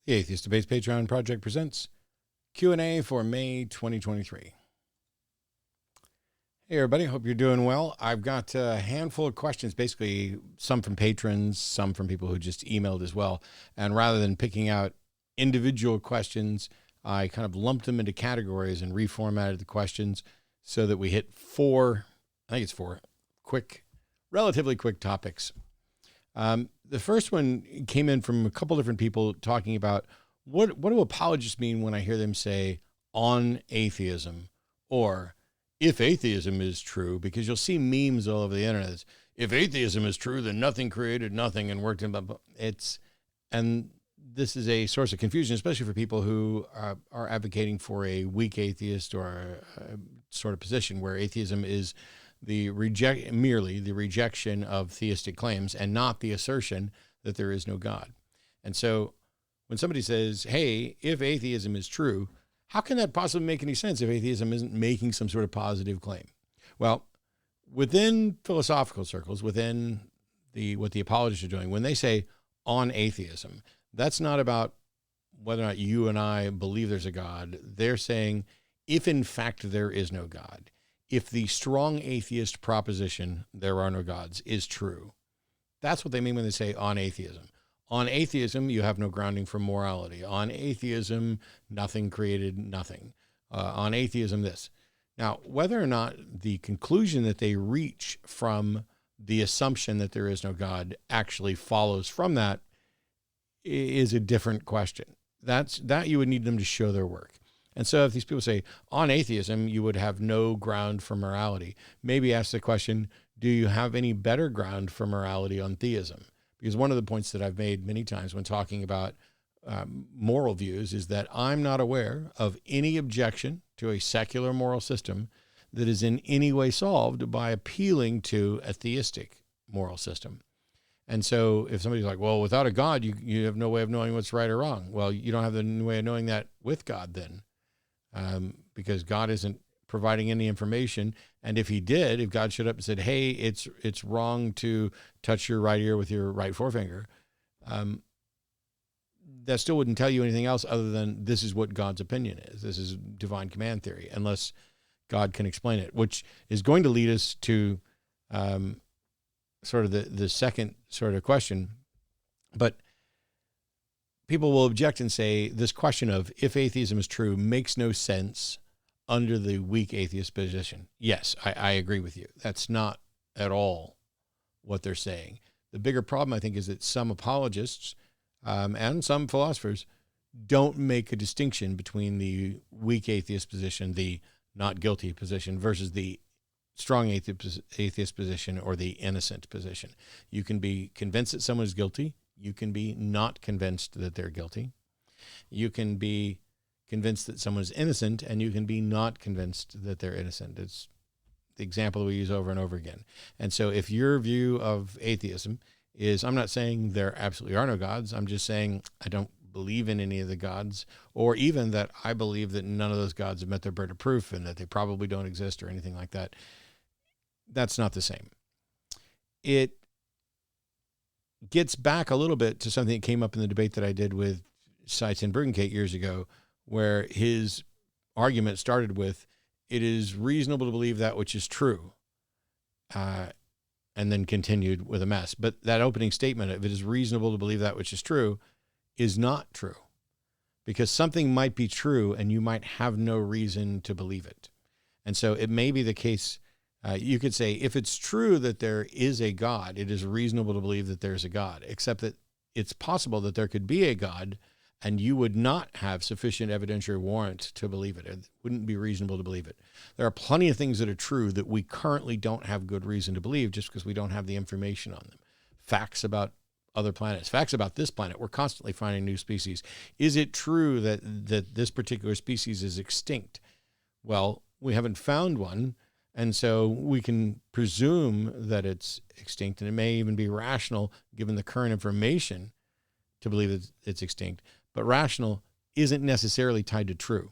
The Atheist Debates Patreon project presents Q&A for May 2023. Hey everybody, hope you're doing well. I've got a handful of questions, basically some from patrons, some from people who just emailed as well. And rather than picking out individual questions, I kind of lumped them into categories and reformatted the questions so that we hit four relatively quick topics. The first one came in from a couple different people talking about what do apologists mean when I hear them say on atheism or if atheism is true, because you'll see memes all over the internet. If atheism is true, then nothing created nothing and worked in blah, blah. And this is a source of confusion, especially for people who are advocating for a weak atheist or a sort of position where atheism is merely the rejection of theistic claims and not the assertion that there is no God. And so when somebody says, hey, if atheism is true, how can that possibly make any sense if atheism isn't making some sort of positive claim? Well, within philosophical circles, within what the apologists are doing, when they say on atheism, that's not about whether or not you and I believe there's a God. They're saying if in fact there is no God, if the strong atheist proposition, there are no gods, is true, that's what they mean when they say on atheism. On atheism, you have no grounding for morality. On atheism, nothing created nothing. On atheism, this. Now, whether or not the conclusion that they reach from the assumption that there is no God actually follows from that is a different question. That you would need them to show their work. And so if these people say, on atheism, you would have no ground for morality, maybe ask the question, do you have any better ground for morality on theism? Because one of the points that I've made many times when talking about moral views is that I'm not aware of any objection to a secular moral system that is in any way solved by appealing to a theistic moral system. And so if somebody's like, well, without a God, you have no way of knowing what's right or wrong. Well, you don't have the way of knowing that with God then. Because God isn't providing any information. And if he did, if God showed up and said, hey, it's wrong to touch your right ear with your right forefinger, that still wouldn't tell you anything else other than this is what God's opinion is. This is divine command theory, unless God can explain it, which is going to lead us to sort of the second sort of question. But people will object and say this question of if atheism is true makes no sense under the weak atheist position. Yes, I agree with you. That's not at all what they're saying. The bigger problem, I think, is that some apologists and some philosophers don't make a distinction between the weak atheist position, the not guilty position, versus the strong atheist position or the innocent position. You can be convinced that someone is guilty. You can be not convinced that they're guilty. You can be convinced that someone is innocent, and you can be not convinced that they're innocent. It's the example we use over and over again. And so if your view of atheism is, I'm not saying there absolutely are no gods, I'm just saying I don't believe in any of the gods, or even that I believe that none of those gods have met their burden of proof and that they probably don't exist or anything like that, that's not the same. It gets back a little bit to something that came up in the debate that I did with Seitz and Bergenkate years ago, where his argument started with, it is reasonable to believe that which is true, and then continued with a mess. But that opening statement, if it is reasonable to believe that which is true, is not true, because something might be true and you might have no reason to believe it. And so it may be the case, you could say, if it's true that there is a God, it is reasonable to believe that there's a God, except that it's possible that there could be a God and you would not have sufficient evidentiary warrant to believe it. It wouldn't be reasonable to believe it. There are plenty of things that are true that we currently don't have good reason to believe just because we don't have the information on them. Facts about other planets, facts about this planet. We're constantly finding new species. Is it true that this particular species is extinct? Well, we haven't found one. And so we can presume that it's extinct, and it may even be rational, given the current information, to believe that it's extinct. But rational isn't necessarily tied to true.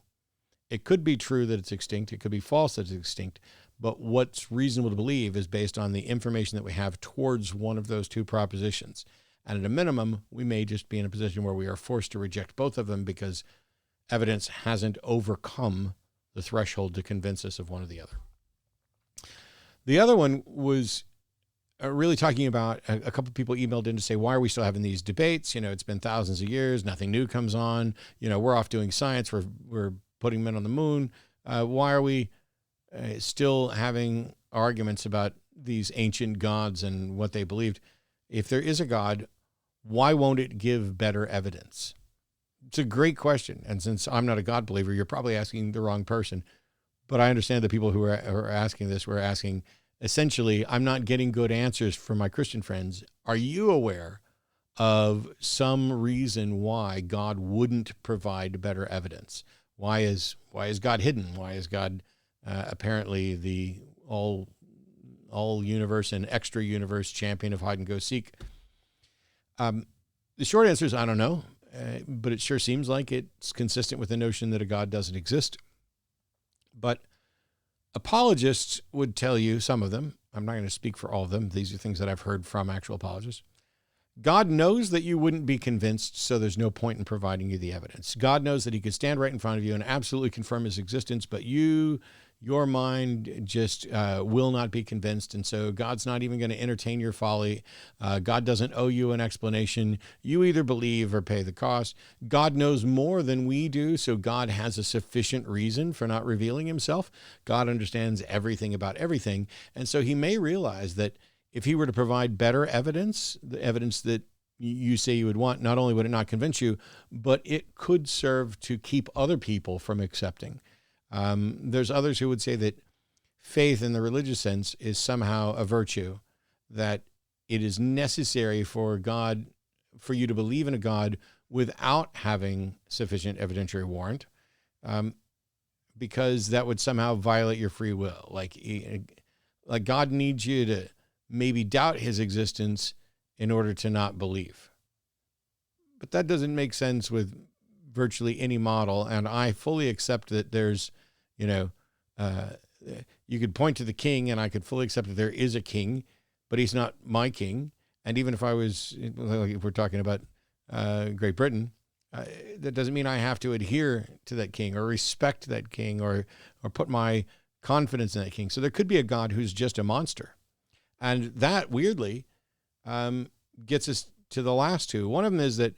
It could be true that it's extinct. It could be false that it's extinct. But what's reasonable to believe is based on the information that we have towards one of those two propositions. And at a minimum, we may just be in a position where we are forced to reject both of them because evidence hasn't overcome the threshold to convince us of one or the other. The other one was really talking about, a couple of people emailed in to say, why are we still having these debates? It's been thousands of years, nothing new comes on. We're off doing science, we're putting men on the moon. Why are we still having arguments about these ancient gods and what they believed? If there is a God, why won't it give better evidence? It's a great question. And since I'm not a God believer, you're probably asking the wrong person. But I understand the people who are asking this were asking, essentially, I'm not getting good answers from my Christian friends. Are you aware of some reason why God wouldn't provide better evidence? Why is God hidden? Why is God apparently the all universe and extra universe champion of hide and go seek? The short answer is I don't know, but it sure seems like it's consistent with the notion that a God doesn't exist. But apologists would tell you, some of them, I'm not going to speak for all of them, these are things that I've heard from actual apologists. God knows that you wouldn't be convinced, so there's no point in providing you the evidence. God knows that he could stand right in front of you and absolutely confirm his existence, but your mind just will not be convinced, and so God's not even going to entertain your folly. God doesn't owe you an explanation. You either believe or pay the cost. God knows more than we do, so God has a sufficient reason for not revealing himself. God understands everything about everything, and so he may realize that if he were to provide better evidence, the evidence that you say you would want, not only would it not convince you, but it could serve to keep other people from accepting. There's others who would say that faith in the religious sense is somehow a virtue, that it is necessary for you to believe in a God without having sufficient evidentiary warrant, because that would somehow violate your free will. Like God needs you to maybe doubt his existence in order to not believe. But that doesn't make sense with virtually any model, and I fully accept that there's, you could point to the king, and I could fully accept that there is a king, but he's not my king. And even if if we're talking about Great Britain, that doesn't mean I have to adhere to that king or respect that king or put my confidence in that king. So there could be a God who's just a monster. And that, weirdly, gets us to the last two. One of them is that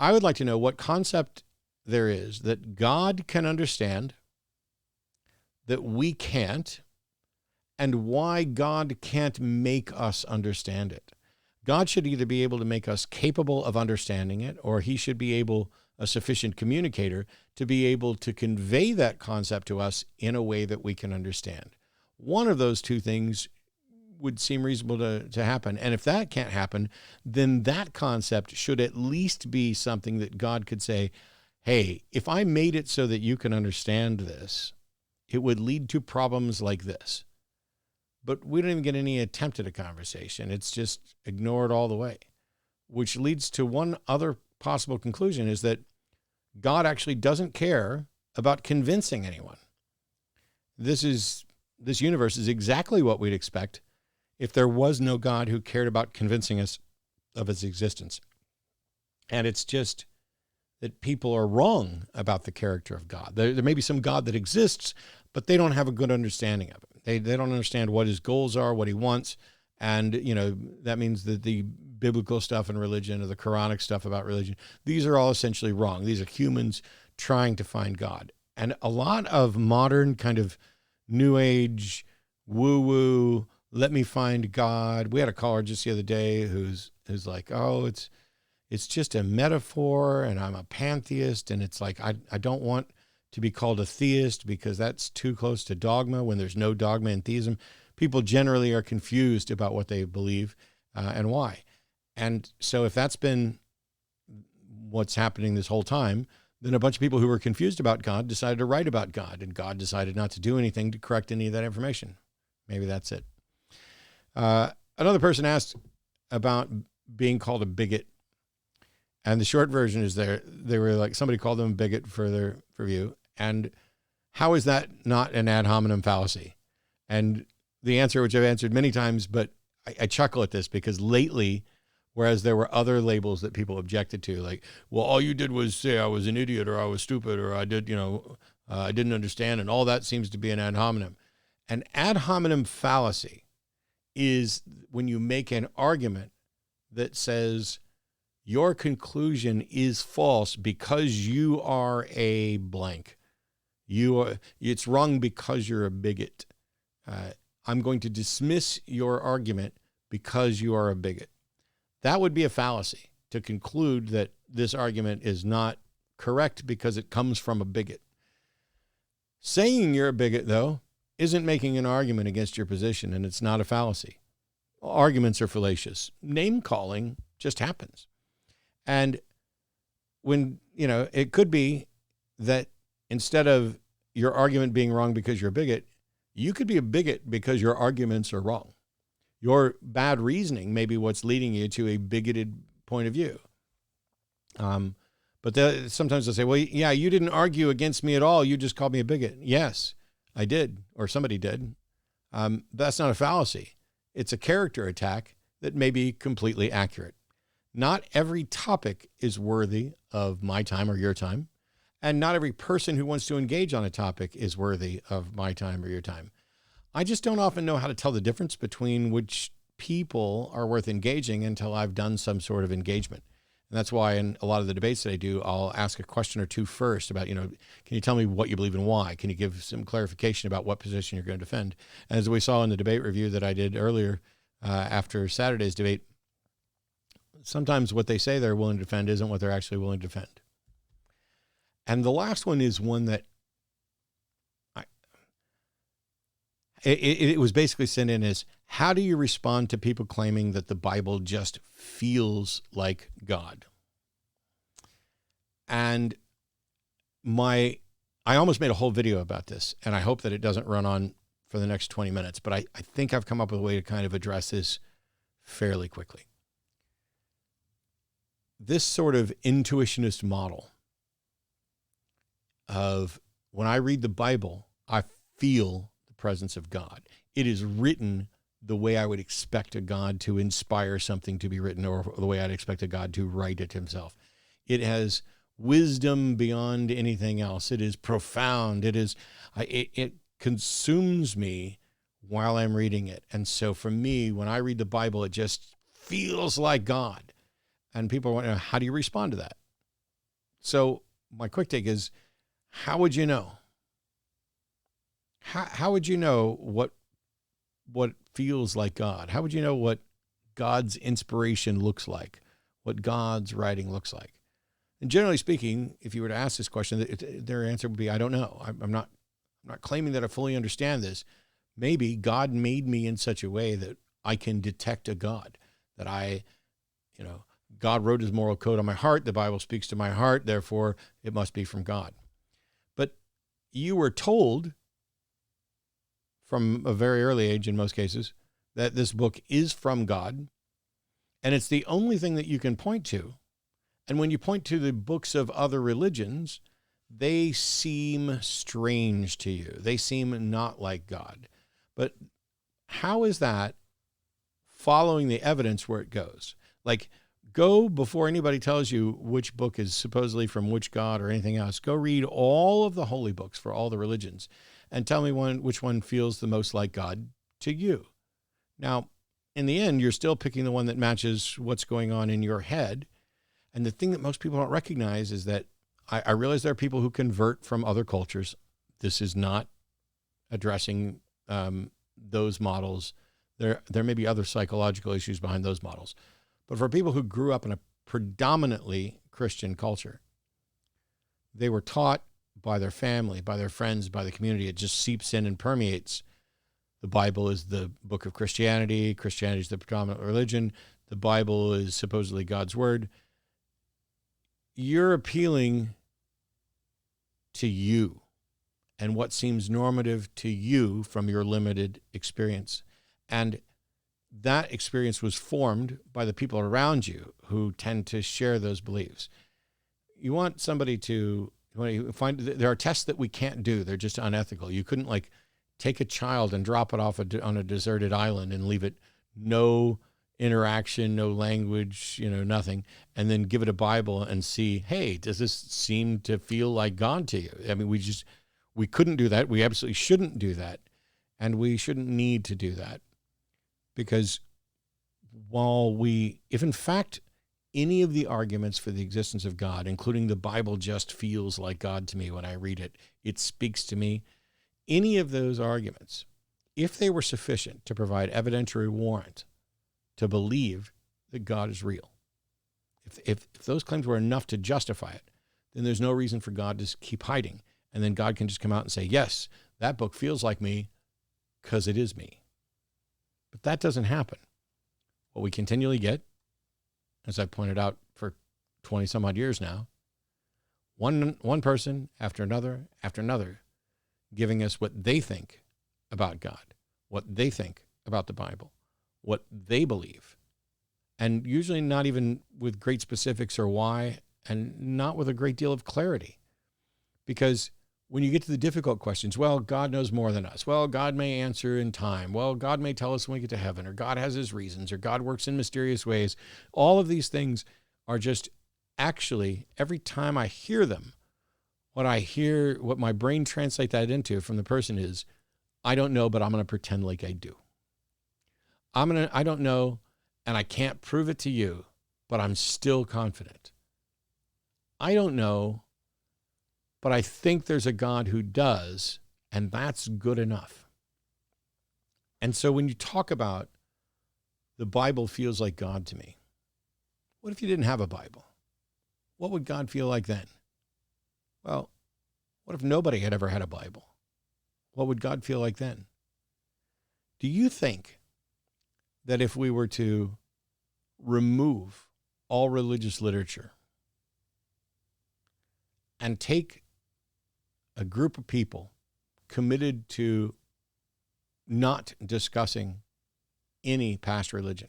I would like to know what concept there is that God can understand, that we can't, and why God can't make us understand it. God should either be able to make us capable of understanding it, or he should be a sufficient communicator to be able to convey that concept to us in a way that we can understand. One of those two things would seem reasonable to happen. And if that can't happen, then that concept should at least be something that God could say, hey, if I made it so that you can understand this, it would lead to problems like this. But we don't even get any attempt at a conversation. It's just ignored all the way, which leads to one other possible conclusion, is that God actually doesn't care about convincing anyone. This universe is exactly what we'd expect if there was no God who cared about convincing us of his existence. And it's just that people are wrong about the character of God. There may be some God that exists, but they don't have a good understanding of it. They don't understand what his goals are, what he wants. And, that means that the biblical stuff in religion or the Quranic stuff about religion, these are all essentially wrong. These are humans trying to find God. And a lot of modern kind of new age woo-woo, let me find God. We had a caller just the other day who's like, oh, it's just a metaphor, and I'm a pantheist, and it's like I don't want to be called a theist because that's too close to dogma when there's no dogma in theism. People generally are confused about what they believe and why. And so if that's been what's happening this whole time, then a bunch of people who were confused about God decided to write about God, and God decided not to do anything to correct any of that information. Maybe that's it. Another person asked about being called a bigot. And the short version is they were like, somebody called them a bigot for their review. And how is that not an ad hominem fallacy? And the answer, which I've answered many times, but I chuckle at this because lately Whereas there were other labels that people objected to, like, well, all you did was say I was an idiot or I was stupid or I did, I didn't understand. And all that seems to be an ad hominem. An ad hominem fallacy is when you make an argument that says your conclusion is false because you are a blank. It's wrong because you're a bigot. I'm going to dismiss your argument because you are a bigot. That would be a fallacy, to conclude that this argument is not correct because it comes from a bigot. Saying you're a bigot, though, isn't making an argument against your position, and it's not a fallacy. Arguments are fallacious. Name calling just happens. And when, it could be that instead of your argument being wrong because you're a bigot, you could be a bigot because your arguments are wrong. Your bad reasoning may be what's leading you to a bigoted point of view. But sometimes they'll say, well, yeah, you didn't argue against me at all. You just called me a bigot. Yes, I did, or somebody did. That's not a fallacy. It's a character attack that may be completely accurate. Not every topic is worthy of my time or your time, and not every person who wants to engage on a topic is worthy of my time or your time. I just don't often know how to tell the difference between which people are worth engaging until I've done some sort of engagement. And that's why in a lot of the debates that I do, I'll ask a question or two first about, can you tell me what you believe and why? Can you give some clarification about what position you're going to defend? And as we saw in the debate review that I did earlier after Saturday's debate, sometimes what they say they're willing to defend isn't what they're actually willing to defend. And the last one is one that it was basically sent in as, how do you respond to people claiming that the Bible just feels like God? And I almost made a whole video about this, and I hope that it doesn't run on for the next 20 minutes, but I think I've come up with a way to kind of address this fairly quickly. This sort of intuitionist model of, when I read the Bible, I feel presence of God. It is written the way I would expect a God to inspire something to be written, or the way I'd expect a God to write it himself. It has wisdom beyond anything else. It is profound. It consumes me while I'm reading it. And so for me, when I read the Bible, it just feels like God. And people want to know, how do you respond to that? So my quick take is, how would you know? How would you know what feels like God? How would you know what God's inspiration looks like, what God's writing looks like? And generally speaking, if you were to ask this question, their answer would be, I don't know. I'm not claiming that I fully understand this. Maybe God made me in such a way that I can detect a God, that God wrote his moral code on my heart. The Bible speaks to my heart. Therefore, it must be from God. But you were told from a very early age, in most cases, that this book is from God, and it's the only thing that you can point to. And when you point to the books of other religions, they seem strange to you. They seem not like God. But how is that following the evidence where it goes? Like, go before anybody tells you which book is supposedly from which God or anything else. Go read all of the holy books for all the religions and tell me which one feels the most like God to you. Now, in the end, you're still picking the one that matches what's going on in your head. And the thing that most people don't recognize is that I realize there are people who convert from other cultures. This is not addressing those models. There may be other psychological issues behind those models. But for people who grew up in a predominantly Christian culture, they were taught by their family, by their friends, by the community. It just seeps in and permeates. The Bible is the book of Christianity. Christianity is the predominant religion. The Bible is supposedly God's word. You're appealing to you and what seems normative to you from your limited experience. And that experience was formed by the people around you who tend to share those beliefs. You want somebody to find, there are tests that we can't do. They're just unethical. You couldn't take a child and drop it off on a deserted island and leave it no interaction, no language, nothing, and then give it a Bible and see, hey, does this seem to feel like God to you? I mean, we couldn't do that. We absolutely shouldn't do that. And we shouldn't need to do that, because if in fact any of the arguments for the existence of God, including the Bible just feels like God to me when I read it, it speaks to me, any of those arguments, if they were sufficient to provide evidentiary warrant to believe that God is real, if those claims were enough to justify it, then there's no reason for God to keep hiding. And then God can just come out and say, yes, that book feels like me because it is me. But that doesn't happen. What we continually get, as I've pointed out for 20 some odd years now, one person after another, giving us what they think about God, what they think about the Bible, what they believe, and usually not even with great specifics or why, and not with a great deal of clarity. Because when you get to the difficult questions, well, God knows more than us. Well, God may answer in time. Well, God may tell us when we get to heaven, or God has his reasons, or God works in mysterious ways. All of these things are just actually, every time I hear them, what my brain translates that into from the person is, I don't know, but I'm going to pretend like I do. I don't know, and I can't prove it to you, but I'm still confident. I don't know, but I think there's a God who does, and that's good enough. And so when you talk about the Bible feels like God to me, what if you didn't have a Bible? What would God feel like then? Well, what if nobody had ever had a Bible? What would God feel like then? Do you think that if we were to remove all religious literature and take a group of people committed to not discussing any past religion,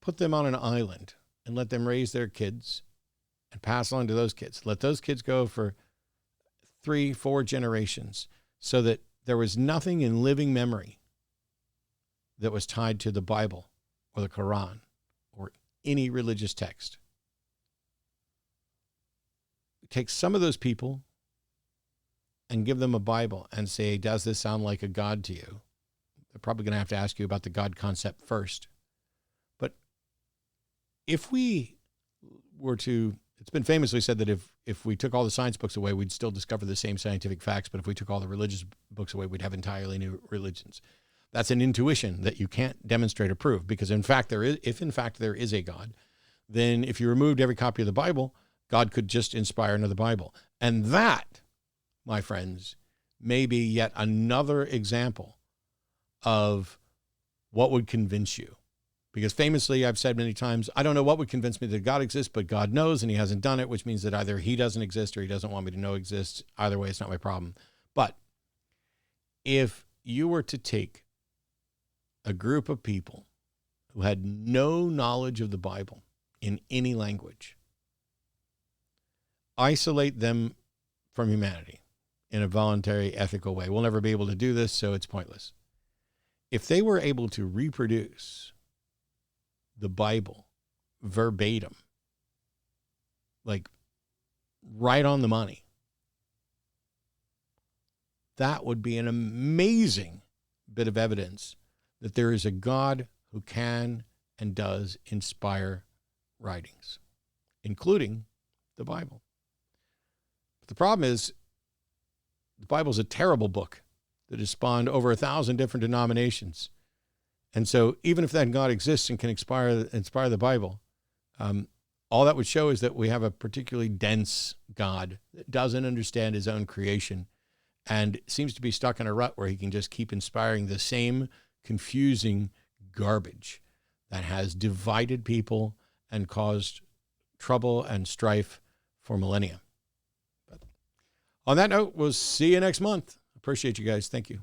put them on an island and let them raise their kids and pass on to those kids, let those kids go for 3-4 generations, so that there was nothing in living memory that was tied to the Bible or the Quran or any religious text? Take some of those people and give them a Bible and say, does this sound like a God to you? They're probably going to have to ask you about the God concept first. But if we were to, it's been famously said that if we took all the science books away, we'd still discover the same scientific facts. But if we took all the religious books away, we'd have entirely new religions. That's an intuition that you can't demonstrate or prove, because if in fact there is a God, then if you removed every copy of the Bible, God could just inspire another Bible. And that, my friends, may be yet another example of what would convince you. Because famously, I've said many times, I don't know what would convince me that God exists, but God knows, and he hasn't done it, which means that either he doesn't exist or he doesn't want me to know exists. Either way, it's not my problem. But if you were to take a group of people who had no knowledge of the Bible in any language, isolate them from humanity in a voluntary, ethical way. We'll never be able to do this, so it's pointless. If they were able to reproduce the Bible verbatim, like right on the money, that would be an amazing bit of evidence that there is a God who can and does inspire writings, including the Bible. But the problem is, the Bible is a terrible book that has spawned over 1,000 different denominations. And so even if that God exists and can inspire the Bible, all that would show is that we have a particularly dense God that doesn't understand his own creation and seems to be stuck in a rut where he can just keep inspiring the same confusing garbage that has divided people and caused trouble and strife for millennia. But on that note, we'll see you next month. Appreciate you guys. Thank you.